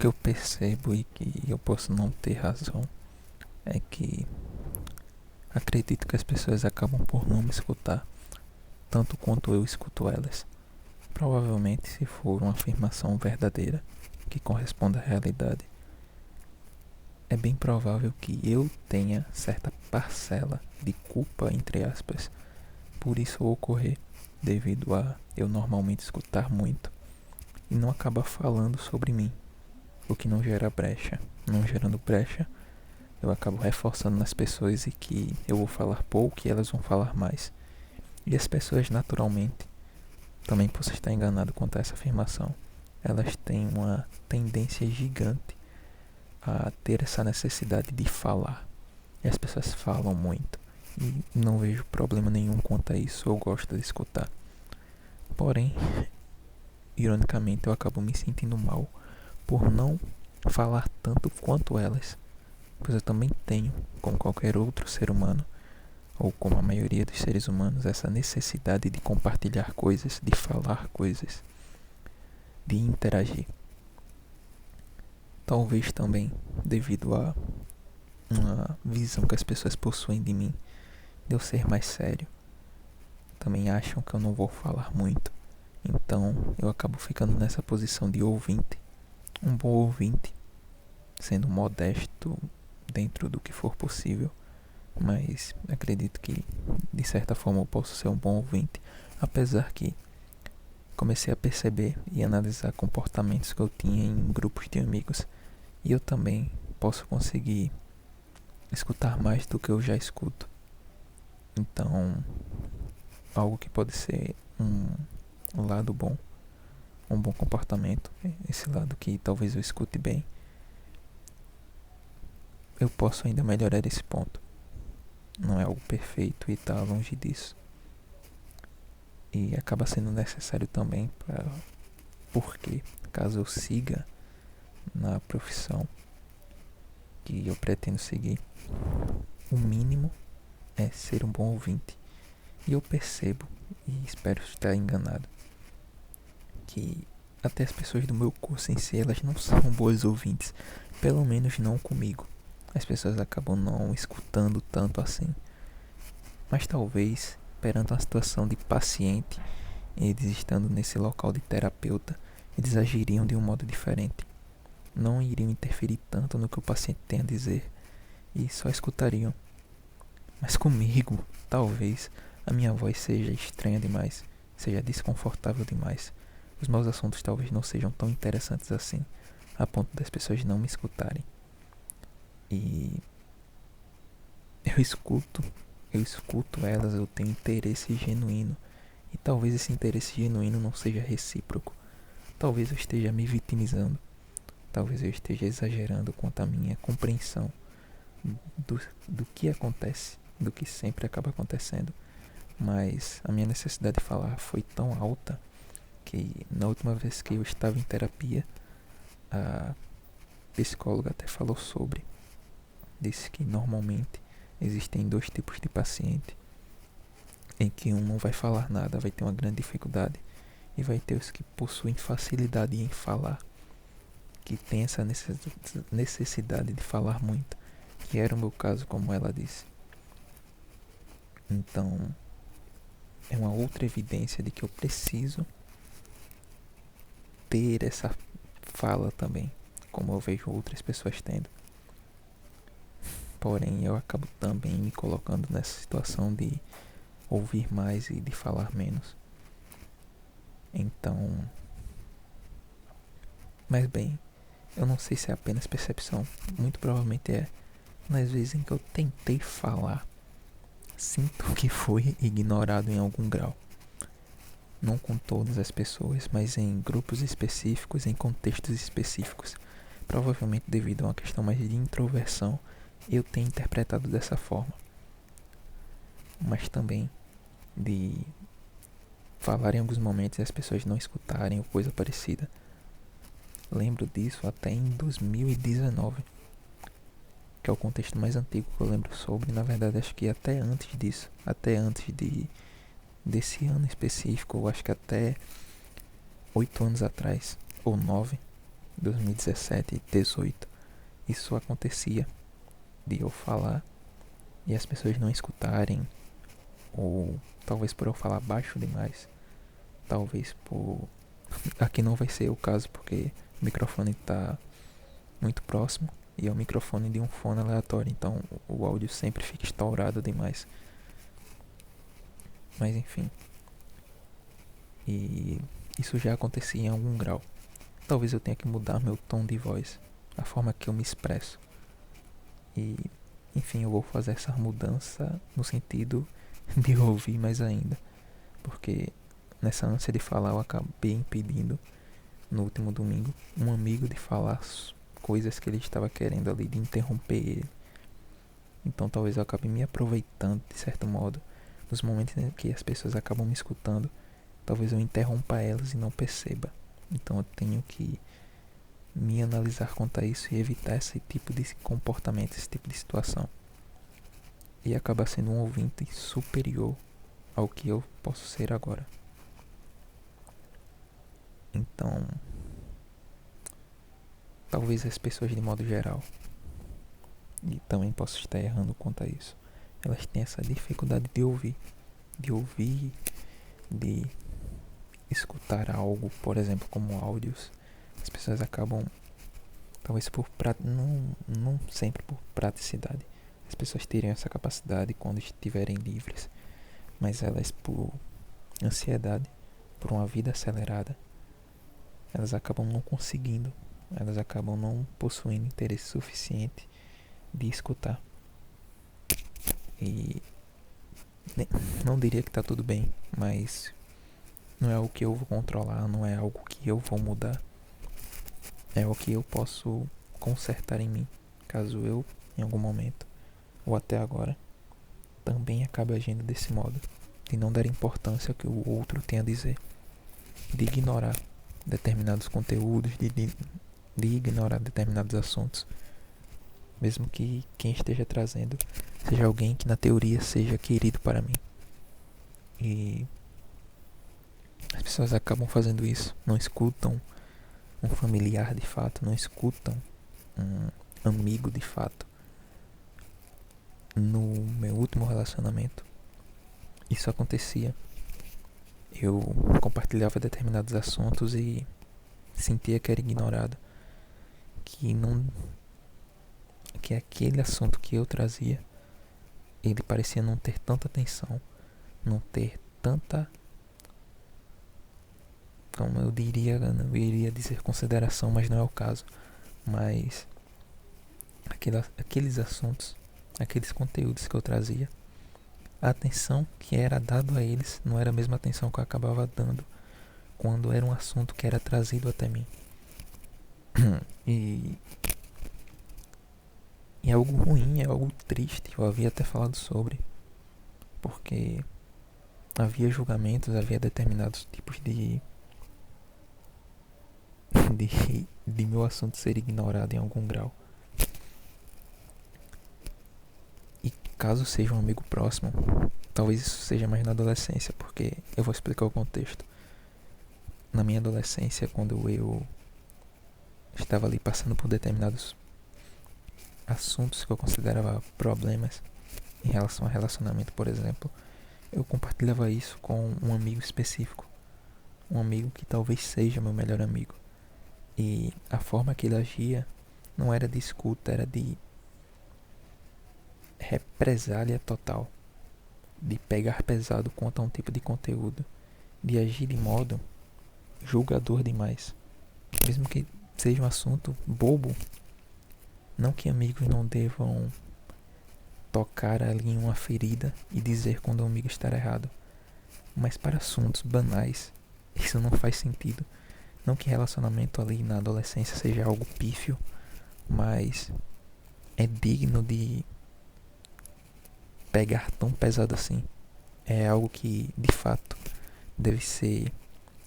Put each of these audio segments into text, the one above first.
que eu percebo e que eu posso não ter razão é que acredito que as pessoas acabam por não me escutar tanto quanto eu escuto elas. Provavelmente, se for uma afirmação verdadeira que corresponda à realidade, é bem provável que eu tenha certa parcela de culpa, entre aspas, por isso ocorrer, devido a eu normalmente escutar muito e não acabar falando sobre mim, o que não gera brecha. Não gerando brecha, eu acabo reforçando nas pessoas e que eu vou falar pouco e elas vão falar mais. E as pessoas naturalmente, também posso estar enganado quanto a essa afirmação, elas têm uma tendência gigante a ter essa necessidade de falar. E as pessoas falam muito. E não vejo problema nenhum quanto a isso, eu gosto de escutar. Porém, ironicamente, eu acabo me sentindo mal por não falar tanto quanto elas, pois eu também tenho, como qualquer outro ser humano, ou como a maioria dos seres humanos, essa necessidade de compartilhar coisas, de falar coisas, de interagir. Talvez também devido a uma visão que as pessoas possuem de mim, de eu ser mais sério. Também acham que eu não vou falar muito. Então eu acabo ficando nessa posição de ouvinte, um bom ouvinte, sendo modesto dentro do que for possível, mas acredito que de certa forma eu posso ser um bom ouvinte, apesar que comecei a perceber e analisar comportamentos que eu tinha em grupos de amigos e eu também posso conseguir escutar mais do que eu já escuto. Então, algo que pode ser um lado bom, um bom comportamento, esse lado que talvez eu escute bem, eu posso ainda melhorar esse ponto. Não é algo perfeito e está longe disso. E acaba sendo necessário também porque caso eu siga na profissão que eu pretendo seguir, o mínimo é ser um bom ouvinte. E eu percebo, e espero estar enganado, que até as pessoas do meu curso em si, elas não são boas ouvintes, pelo menos não comigo. As pessoas acabam não escutando tanto assim. Mas talvez, perante uma situação de paciente, eles estando nesse local de terapeuta, eles agiriam de um modo diferente. Não iriam interferir tanto no que o paciente tem a dizer e só escutariam. Mas comigo, talvez, a minha voz seja estranha demais, seja desconfortável demais. Os meus assuntos talvez não sejam tão interessantes assim, a ponto das pessoas não me escutarem. E eu escuto, eu escuto elas, eu tenho interesse genuíno. E talvez esse interesse genuíno não seja recíproco. Talvez eu esteja me vitimizando. Talvez eu esteja exagerando quanto à minha compreensão do que acontece, do que sempre acaba acontecendo. Mas a minha necessidade de falar foi tão alta que na última vez que eu estava em terapia, a psicóloga até falou sobre. Disse que normalmente existem dois tipos de paciente, em que um não vai falar nada, vai ter uma grande dificuldade, e vai ter os que possuem facilidade em falar, que tem essa necessidade de falar muito, que era o meu caso, como ela disse. Então, é uma outra evidência de que eu preciso ter essa fala também, como eu vejo outras pessoas tendo. Porém, eu acabo também me colocando nessa situação de ouvir mais e de falar menos. Então, mas bem, eu não sei se é apenas percepção, muito provavelmente é. Nas vezes em que eu tentei falar, sinto que foi ignorado em algum grau. Não com todas as pessoas, mas em grupos específicos, em contextos específicos. Provavelmente devido a uma questão mais de introversão, eu tenho interpretado dessa forma. Mas também de falar em alguns momentos e as pessoas não escutarem ou coisa parecida. Lembro disso até em 2019, que é o contexto mais antigo que eu lembro sobre. Na verdade, acho que até antes disso, até antes desse ano específico, eu acho que até 8 anos atrás, ou 9, 2017, 18, isso acontecia de eu falar e as pessoas não escutarem, ou talvez por eu falar baixo demais, talvez por... Aqui não vai ser o caso porque o microfone está muito próximo e é o microfone de um fone aleatório, então o áudio sempre fica estourado demais. Mas enfim, e isso já acontecia em algum grau. Talvez eu tenha que mudar meu tom de voz, a forma que eu me expresso. E enfim, eu vou fazer essa mudança no sentido de ouvir mais ainda, porque nessa ânsia de falar eu acabei impedindo no último domingo um amigo de falar coisas que ele estava querendo ali, de interromper ele. Então talvez eu acabe me aproveitando de certo modo nos momentos em que as pessoas acabam me escutando. Talvez eu interrompa elas e não perceba. Então eu tenho que me analisar quanto a isso e evitar esse tipo de comportamento, esse tipo de situação. E acabar sendo um ouvinte superior ao que eu posso ser agora. Então, talvez as pessoas de modo geral, e também posso estar errando quanto a isso, elas têm essa dificuldade de ouvir, de escutar algo, por exemplo, como áudios. As pessoas acabam, talvez por não sempre por praticidade, as pessoas teriam essa capacidade quando estiverem livres, mas elas, por ansiedade, por uma vida acelerada, elas acabam não conseguindo, elas acabam não possuindo interesse suficiente de escutar. E não diria que tá tudo bem, mas não é algo que eu vou controlar, não é algo que eu vou mudar. É o que eu posso consertar em mim, caso eu, em algum momento, ou até agora, também acabe agindo desse modo, de não dar importância ao que o outro tem a dizer, de ignorar determinados conteúdos, de ignorar determinados assuntos, mesmo que quem esteja trazendo seja alguém que na teoria seja querido para mim. E as pessoas acabam fazendo isso, não escutam um familiar de fato, não escutam um amigo de fato. No meu último relacionamento, isso acontecia. Eu compartilhava determinados assuntos e sentia que era ignorado, que aquele assunto que eu trazia, ele parecia não ter tanta atenção, não ter tanta, como eu iria dizer consideração, mas não é o caso. Mas aqueles assuntos, aqueles conteúdos que eu trazia, a atenção que era dado a eles não era a mesma atenção que eu acabava dando quando era um assunto que era trazido até mim. E é algo ruim, é algo triste. Eu havia até falado sobre, porque havia julgamentos, havia determinados tipos de meu assunto ser ignorado em algum grau. E caso seja um amigo próximo, talvez isso seja mais na adolescência, porque eu vou explicar o contexto. Na minha adolescência, quando eu estava ali passando por determinados assuntos que eu considerava problemas em relação a relacionamento, por exemplo, eu compartilhava isso com um amigo específico, um amigo que talvez seja meu melhor amigo. E a forma que ele agia não era de escuta, era de represália total, de pegar pesado quanto a um tipo de conteúdo, de agir de modo julgador demais, mesmo que seja um assunto bobo. Não que amigos não devam tocar ali em uma ferida e dizer quando o amigo está errado, mas para assuntos banais isso não faz sentido. Não que relacionamento ali na adolescência seja algo pífio, mas é digno de pegar tão pesado assim. É algo que de fato deve ser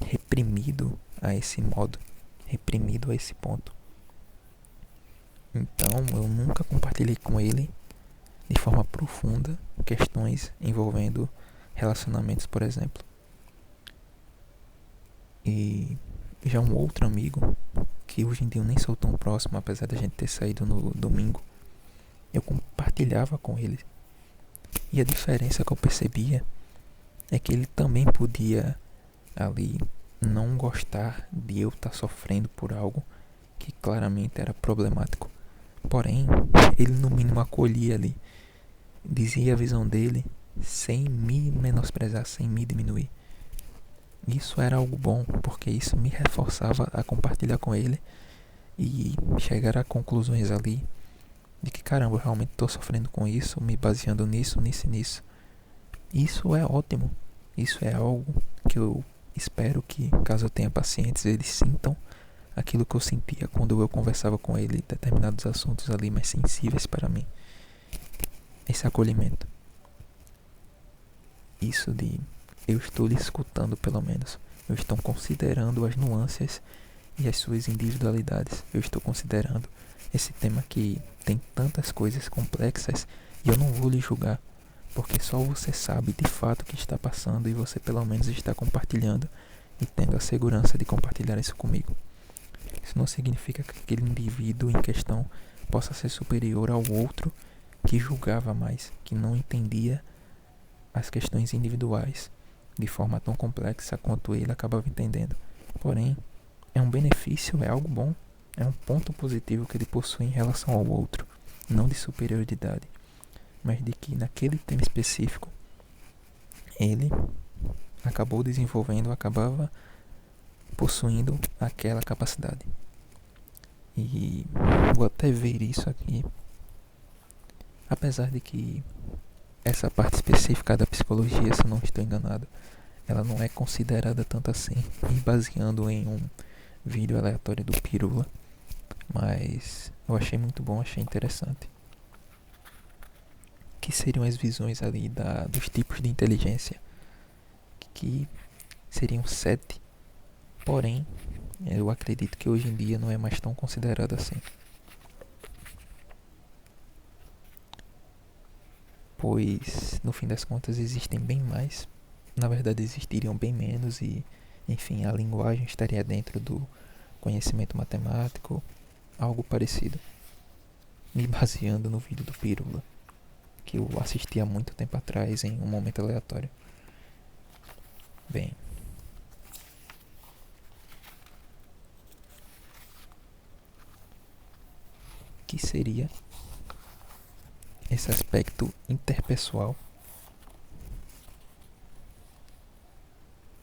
reprimido a esse modo, reprimido a esse ponto. Então eu nunca compartilhei com ele de forma profunda questões envolvendo relacionamentos, por exemplo. E já um outro amigo, que hoje em dia eu nem sou tão próximo, apesar da gente ter saído no domingo, eu compartilhava com ele. E a diferença que eu percebia é que ele também podia ali não gostar de eu estar sofrendo por algo que claramente era problemático. Porém, ele no mínimo acolhia ali, dizia a visão dele sem me menosprezar, sem me diminuir. Isso era algo bom, porque isso me reforçava a compartilhar com ele e chegar a conclusões ali de que caramba, eu realmente estou sofrendo com isso, me baseando nisso, nisso e nisso. Isso é ótimo. Isso é algo que eu espero que, caso eu tenha pacientes, eles sintam aquilo que eu sentia quando eu conversava com ele em determinados assuntos ali mais sensíveis para mim. Esse acolhimento. Isso de eu estou lhe escutando pelo menos. Eu estou considerando as nuances e as suas individualidades. Eu estou considerando esse tema que tem tantas coisas complexas e eu não vou lhe julgar, porque só você sabe de fato o que está passando e você pelo menos está compartilhando e tendo a segurança de compartilhar isso comigo. Isso não significa que aquele indivíduo em questão possa ser superior ao outro que julgava mais, que não entendia as questões individuais de forma tão complexa quanto ele acabava entendendo. Porém, é um benefício, é algo bom, é um ponto positivo que ele possui em relação ao outro, não de superioridade, mas de que naquele tema específico ele acabou desenvolvendo, acabava possuindo aquela capacidade. E vou até ver isso aqui, apesar de que essa parte específica da psicologia, se eu não estou enganado, ela não é considerada tanto assim, e baseando em um vídeo aleatório do Pirula, mas eu achei muito bom, achei interessante. Que seriam as visões ali dos tipos de inteligência, que seriam 7, porém eu acredito que hoje em dia não é mais tão considerado assim, pois no fim das contas existem bem mais, na verdade existiriam bem menos e enfim, a linguagem estaria dentro do conhecimento matemático, algo parecido, me baseando no vídeo do Pirula, que eu assisti há muito tempo atrás em um momento aleatório. Bem, que seria esse aspecto interpessoal,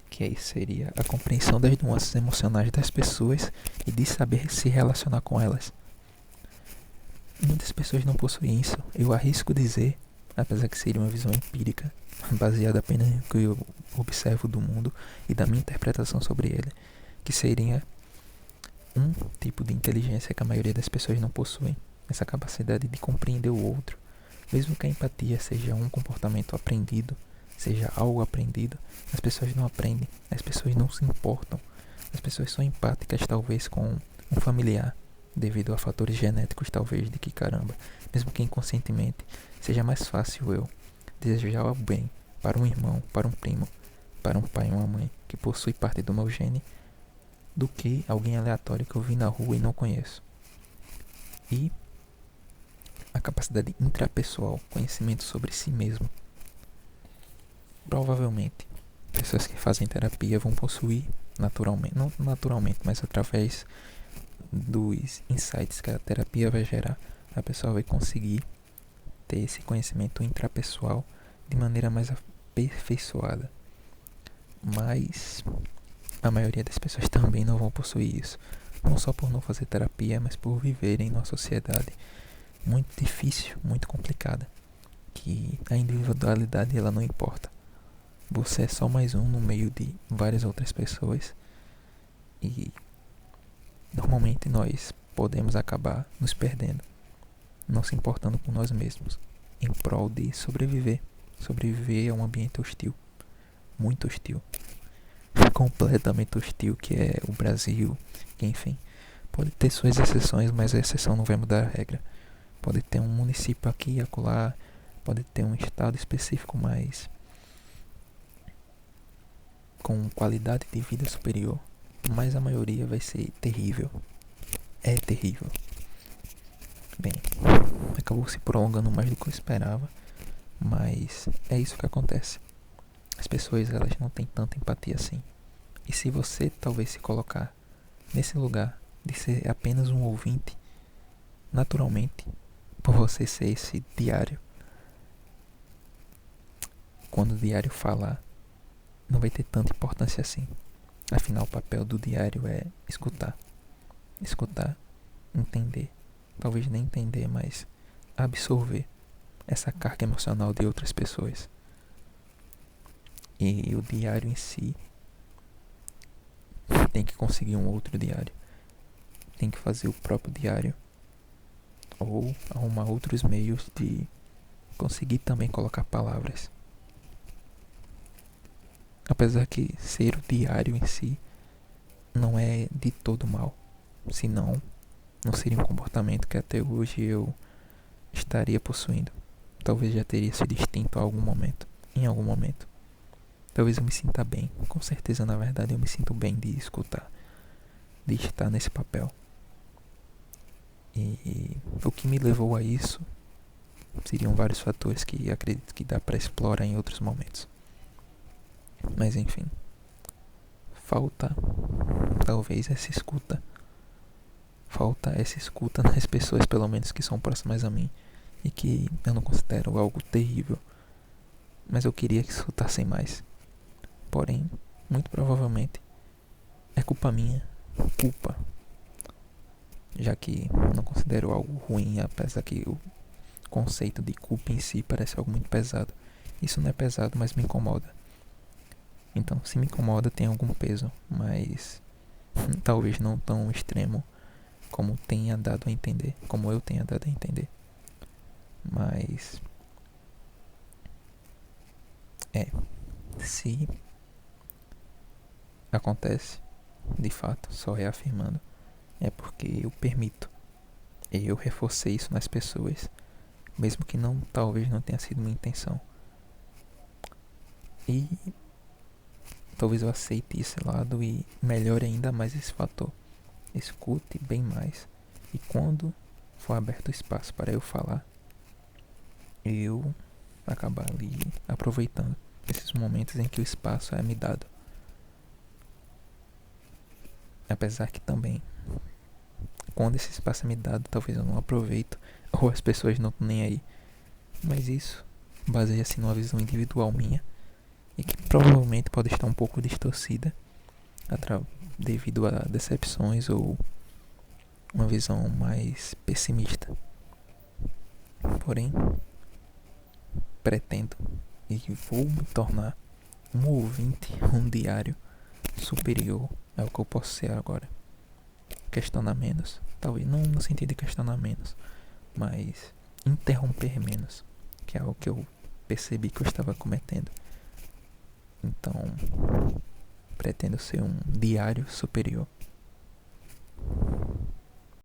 que aí seria a compreensão das nuances emocionais das pessoas e de saber se relacionar com elas. Muitas pessoas não possuem isso. Eu arrisco dizer, apesar que seria uma visão empírica, baseada apenas no que eu observo do mundo e da minha interpretação sobre ele, que seria um tipo de inteligência que a maioria das pessoas não possuem. Essa capacidade de compreender o outro. Mesmo que a empatia seja um comportamento aprendido, seja algo aprendido, as pessoas não aprendem, as pessoas não se importam. As pessoas são empáticas talvez com um familiar, devido a fatores genéticos talvez, de que caramba, mesmo que inconscientemente, seja mais fácil eu desejar o bem para um irmão, para um primo, para um pai e uma mãe que possui parte do meu gene, do que alguém aleatório que eu vi na rua e não conheço. E a capacidade intrapessoal, conhecimento sobre si mesmo. Provavelmente, pessoas que fazem terapia vão possuir naturalmente, não naturalmente, mas através dos insights que a terapia vai gerar, a pessoa vai conseguir ter esse conhecimento intrapessoal de maneira mais aperfeiçoada. Mas a maioria das pessoas também não vão possuir isso, não só por não fazer terapia, mas por viverem numa sociedade muito difícil, muito complicada, que a individualidade ela não importa. Você é só mais um no meio de várias outras pessoas e normalmente nós podemos acabar nos perdendo, não se importando com nós mesmos, em prol de sobreviver. Sobreviver a um ambiente hostil, muito hostil, completamente hostil, que é o Brasil, que enfim, pode ter suas exceções, mas a exceção não vai mudar a regra. Pode ter um município aqui e acolá, pode ter um estado específico mais com qualidade de vida superior, mas a maioria vai ser terrível. é terrível. Bem, acabou se prolongando mais do que eu esperava, mas é isso que acontece. As pessoas, elas não têm tanta empatia assim. E se você talvez se colocar nesse lugar de ser apenas um ouvinte, naturalmente, por você ser esse diário, quando o diário falar, não vai ter tanta importância assim. Afinal, o papel do diário é escutar. Escutar, entender. Talvez nem entender, mas absorver essa carga emocional de outras pessoas. E o diário em si tem que conseguir um outro diário. Tem que fazer o próprio diário. Ou arrumar outros meios de conseguir também colocar palavras. Apesar que ser o diário em si não é de todo mal. Senão, não seria um comportamento que até hoje eu estaria possuindo. Talvez já teria sido extinto em algum momento. Talvez eu me sinta bem. Com certeza, na verdade, eu me sinto bem de escutar, de estar nesse papel. E o que me levou a isso seriam vários fatores que acredito que dá para explorar em outros momentos. Mas enfim, falta talvez essa escuta. Falta essa escuta nas pessoas, pelo menos que são próximas a mim, e que eu não considero algo terrível, mas eu queria que escutassem mais. Porém, muito provavelmente é culpa minha, culpa, já que não considero algo ruim, apesar que o conceito de culpa em si parece algo muito pesado. Isso não é pesado, mas me incomoda. Então, se me incomoda, tem algum peso, mas talvez não tão extremo como tenha dado a entender, como eu tenha dado a entender. Mas se acontece, de fato, só reafirmando, é porque eu permito. Eu reforcei isso nas pessoas, mesmo que talvez não tenha sido minha intenção. E talvez eu aceite esse lado e melhore ainda mais esse fator. Escute bem mais. E quando for aberto o espaço para eu falar, eu acabar ali aproveitando esses momentos em que o espaço é me dado. Apesar que também, quando esse espaço é me dado, talvez eu não aproveito, ou as pessoas não estão nem aí. Mas isso baseia-se numa visão individual minha, e que provavelmente pode estar um pouco distorcida devido a decepções ou uma visão mais pessimista. Porém, pretendo e vou me tornar um ouvinte, um diário superior ao que eu posso ser agora. Questionar menos, talvez não no sentido de questionar menos, mas interromper menos, que é algo que eu percebi que eu estava cometendo. Então, pretendo ser um diário superior.